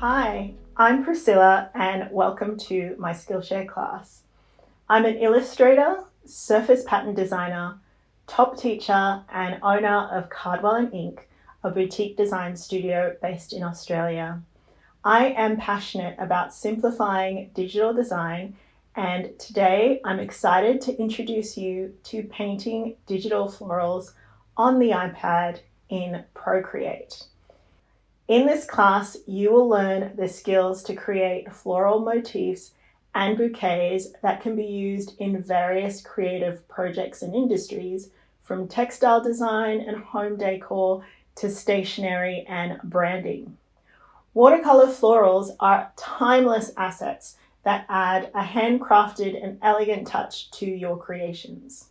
Hi, I'm Priscilla and welcome to my Skillshare class. I'm an illustrator, surface pattern designer, top teacher and owner of Cardwellandink, a boutique design studio based in Australia. I am passionate about simplifying digital design, and today I'm excited to introduce you to painting digital florals on the iPad in Procreate. In this class, you will learn the skills to create floral motifs and bouquets that can be used in various creative projects and industries, from textile design and home decor to stationery and branding. Watercolor florals are timeless assets that add a handcrafted and elegant touch to your creations.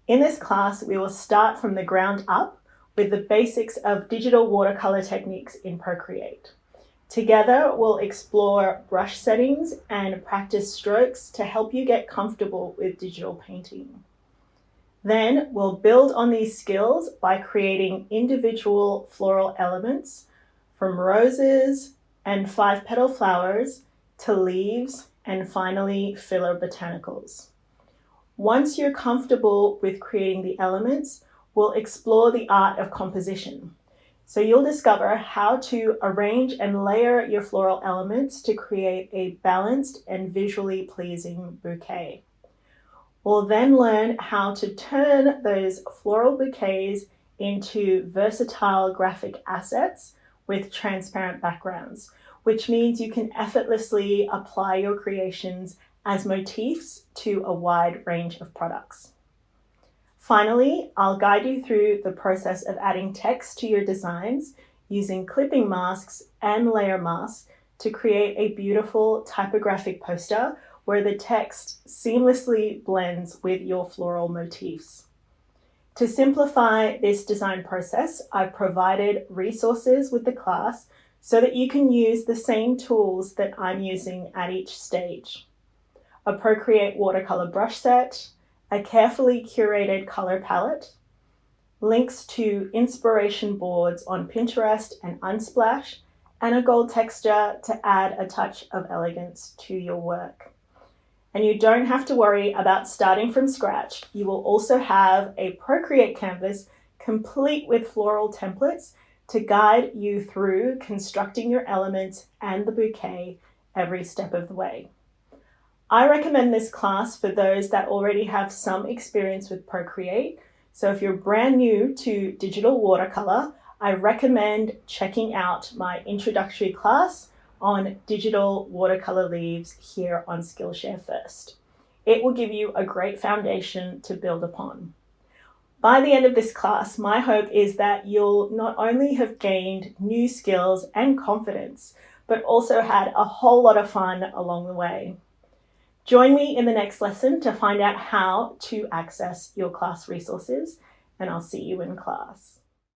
In this class, we will start from the ground up with the basics of digital watercolor techniques in Procreate. Together, we'll explore brush settings and practice strokes to help you get comfortable with digital painting. Then we'll build on these skills by creating individual floral elements, from roses and 5-petal flowers to leaves and finally filler botanicals. Once you're comfortable with creating the elements, we'll explore the art of composition. So you'll discover how to arrange and layer your floral elements to create a balanced and visually pleasing bouquet. We'll then learn how to turn those floral bouquets into versatile graphic assets with transparent backgrounds, which means you can effortlessly apply your creations as motifs to a wide range of products. Finally, I'll guide you through the process of adding text to your designs using clipping masks and layer masks to create a beautiful typographic poster where the text seamlessly blends with your floral motifs. To simplify this design process, I've provided resources with the class so that you can use the same tools that I'm using at each stage. A Procreate watercolor brush set, a carefully curated color palette, links to inspiration boards on Pinterest and Unsplash, and a gold texture to add a touch of elegance to your work. And you don't have to worry about starting from scratch. You will also have a Procreate canvas complete with floral templates to guide you through constructing your elements and the bouquet every step of the way. I recommend this class for those that already have some experience with Procreate. So if you're brand new to digital watercolor, I recommend checking out my introductory class on digital watercolor leaves here on Skillshare first. It will give you a great foundation to build upon. By the end of this class, my hope is that you'll not only have gained new skills and confidence, but also had a whole lot of fun along the way. Join me in the next lesson to find out how to access your class resources, and I'll see you in class.